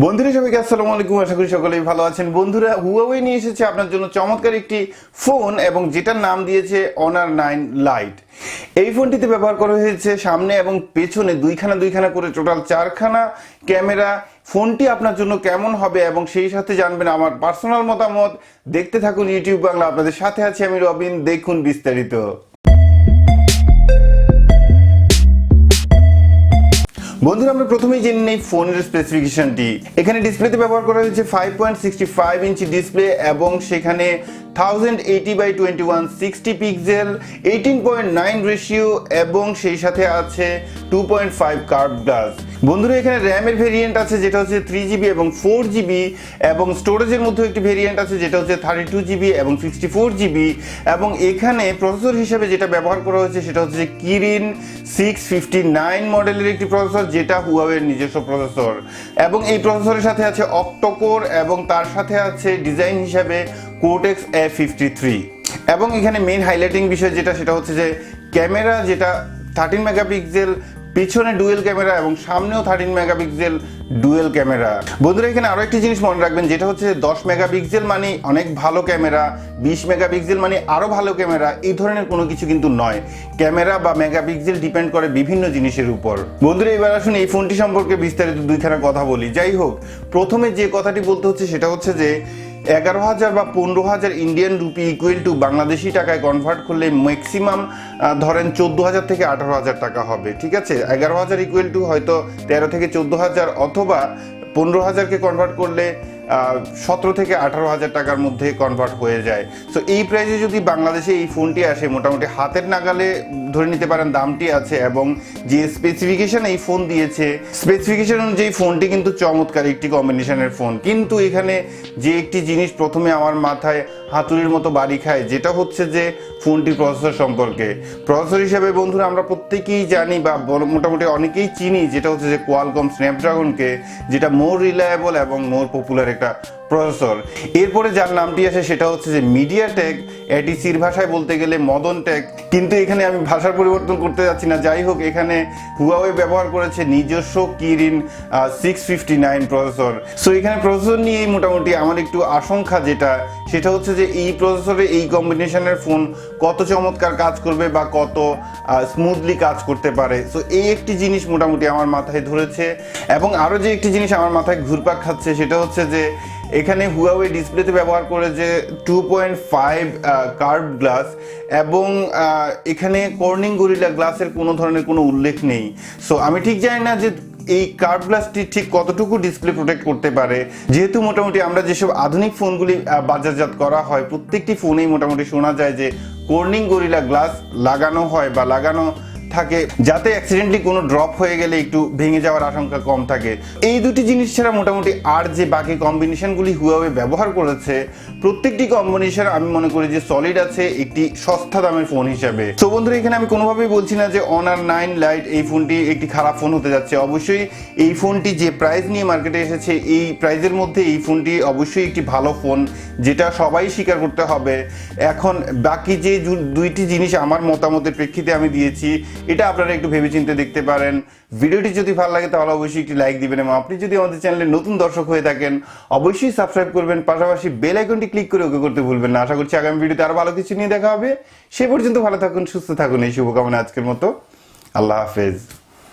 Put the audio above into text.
বন্ধুরা সবাইকে আসসালামু আলাইকুম, আশা করি সকলেই ভালো আছেন। বন্ধুরা, হুয়াওয়ে নিয়ে এসেছে আপনার জন্য চমৎকার একটি ফোন এবং যেটার নাম দিয়েছে Honor 9 Lite। এই ফোনটিতে ব্যবহার করা হয়েছে সামনে এবং পেছনে দুইখানা করে টোটাল 4খানা ক্যামেরা। ফোনটি আপনার জন্য কেমন হবে এবং সেই সাথে জানবেন আমার পার্সোনাল মতামত। দেখতে থাকুন ইউটিউব বাংলা, আপনাদের সাথে আছি আমি রবিন, দেখুন বিস্তারিত। বন্ধুরা, আমরা প্রথমেই জেনে নেই ফোনের স্পেসিফিকেশনটি। এখানে ডিসপ্লেতে ব্যবহার করা হয়েছে 5.65 ইঞ্চি ডিসপ্লে এবং সেখানে 1080x21 60 পিক্সেল, 18.9 রেশিও এবং সেই সাথে আছে 2.5 কার্ভ গ্লাস। বন্ধুরা, এখানে র্যামের ভেরিয়েন্ট আছে যেটা হচ্ছে 3GB এবং 4GB, এবং স্টোরেজের মধ্যে একটি ভেরিয়েন্ট আছে যেটা হচ্ছে 32GB এবং 64GB, এবং এখানে প্রসেসর হিসেবে যেটা ব্যবহার করা হয়েছে সেটা হচ্ছে কিরিন 659 মডেলের একটি প্রসেসর, যেটা হুয়াওয়ের নিজস্ব প্রসেসর। এবং এই প্রসেসরের সাথে আছে অক্টোকোর এবং তার সাথে আছে ডিজাইন হিসাবে কোর্টেক্স A53। এবং এখানে মেইন হাইলাইটিং বিষয় যেটা সেটা হচ্ছে যে ক্যামেরা, যেটা 13 মেগাপিক্সেল, পিছনে ডুয়েল ক্যামেরা এবং সামনেও 13 মেগাপিক্সেল ডুয়েল ক্যামেরা। বন্ধুরা, এখানে আরো একটি জিনিস মনে রাখবেন যেটা হচ্ছে 10 মেগাপিক্সেল মানে অনেক ভালো ক্যামেরা, 20 মেগাপিক্সেল মানে আরো ভালো ক্যামেরা, এই ধরনের কোনো কিছু কিন্তু নয়। ক্যামেরা বা মেগাপিক্সেল ডিপেন্ড করে বিভিন্ন জিনিসের উপর। বন্ধুরা, এবার আসুন এই ফোনটি সম্পর্কে বিস্তারিত দুইখানা কথা বলি। যাই হোক, প্রথমে যে কথাটি বলতে হচ্ছে সেটা হচ্ছে যে 11,000 বা 15,000 Indian rupee equal to Bangladeshi টাকায় কনভার্ট করলে ম্যাক্সিমাম ধরেন 14,000 থেকে 18,000 টাকা হবে। ঠিক আছে, 11,000 ইকুয়াল টু হয়তো 13 থেকে 14,000, অথবা 15,000কে কনভার্ট করলে 17 থেকে 18,000 টাকার মধ্যে কনভার্ট হয়ে যায়। সো এই প্রাইসে যদি বাংলাদেশে এই ফোনটি আসে, মোটামুটি হাতের নাগালে ধরে নিতে পারেন দামটি আছে। এবং যে স্পেসিফিকেশন এই ফোন দিয়েছে, স্পেসিফিকেশন অনুযায়ী ফোনটি কিন্তু চমৎকার একটি কম্বিনেশনের ফোন। কিন্তু এখানে যে একটি জিনিস প্রথমে আমার মাথায় হাতুড়ির মতো বাড়ি খায়, যেটা হচ্ছে যে ফোনটির প্রসেসর সম্পর্কে। প্রসেসর হিসেবে বন্ধুরা আমরা প্রত্যেকেই জানি বা মোটামুটি অনেকেই চিনি, যেটা হচ্ছে যে কোয়ালকম স্ন্যাপড্রাগনকে, যেটা মোর রিলায়েবল এবং মোর পপুলার একটা প্রসেসর। এরপরে যার নামটি আসে সেটা হচ্ছে যে মিডিয়াটেক, এটিসির ভাষায় বলতে গেলে মদন টেক, কিন্তু এখানে আমি ভাষার পরিবর্তন করতে যাচ্ছি না। যাই হোক, এখানে হুয়াওয়ে ব্যবহার করেছে নিজস্ব কিরিন 659 প্রসেসর। সো এখানে প্রসেসর নিয়েই মোটামুটি আমার একটু আশঙ্কা, যেটা সেটা হচ্ছে যে এই প্রসেসরে এই কম্বিনেশনের ফোন কত চমৎকার কাজ করবে বা কত স্মুথলি কাজ করতে পারে। সো এই একটি জিনিস মোটামুটি আমার মাথায় ধরেছে। এবং আরও যে একটি জিনিস আমার মাথায় ঘুরপাক খাচ্ছে সেটা হচ্ছে যে এখানে হুয়াওয়ে ডিসপ্লেতে ব্যবহার করে যে 2.5 কার্ভ গ্লাস, এবং এখানে কর্নিং গরিলা গ্লাসের কোনো ধরনের কোনো উল্লেখ নেই। সো আমি ঠিক জানি না যে এই কার্ভ গ্লাসটি ঠিক কতটুকু ডিসপ্লে প্রোটেক্ট করতে পারে, যেহেতু মোটামুটি আমরা যেসব আধুনিক ফোনগুলি বাজারজাত করা হয় প্রত্যেকটি ফোনেই মোটামুটি শোনা যায় যে কর্নিং গরিলা গ্লাস লাগানো হয় বা লাগানো থাকে, যাতে অ্যাক্সিডেন্টলি কোনো ড্রপ হয়ে গেলে একটু ভেঙে যাওয়ার আশঙ্কা কম থাকে। এই দুটি জিনিস ছাড়া মোটামুটি আর যে বাকি কম্বিনেশনগুলি হুয়াওয়ে ব্যবহার করেছে, প্রত্যেকটি কম্বিনেশন আমি মনে করি যে সলিড আছে একটি সস্তা দামের ফোন হিসাবে। তো বন্ধুরা, এখানে আমি কোনোভাবেই বলছি না যে Honor 9 Lite এই ফোনটি একটি খারাপ ফোন হতে যাচ্ছে। অবশ্যই এই ফোনটি যে প্রাইস নিয়ে মার্কেটে এসেছে, এই প্রাইসের মধ্যে এই ফোনটি অবশ্যই একটি ভালো ফোন, যেটা সবাই স্বীকার করতে হবে। এখন বাকি যে দুইটি জিনিস আমার মতামতের প্রেক্ষিতে আমি দিয়েছি, এটা আপনারা একটু ভেবেচিন্তে দেখতে পারেন। ভিডিওটি যদি ভালো লাগে তাহলে অবশ্যই একটি লাইক দিবেন, এবং আপনি যদি আমাদের চ্যানেলে নতুন দর্শক হয়ে থাকেন অবশ্যই সাবস্ক্রাইব করবেন, পাশাপাশি বেল আইকনটি ক্লিক করে ওকে করতে ভুলবেন না। আশা করছি আগামী ভিডিওতে আরো ভালো কিছু নিয়ে দেখা হবে। সে পর্যন্ত ভালো থাকুন, সুস্থ থাকুন, এই শুভকামনা আজকের মতো। আল্লাহ হাফেজ।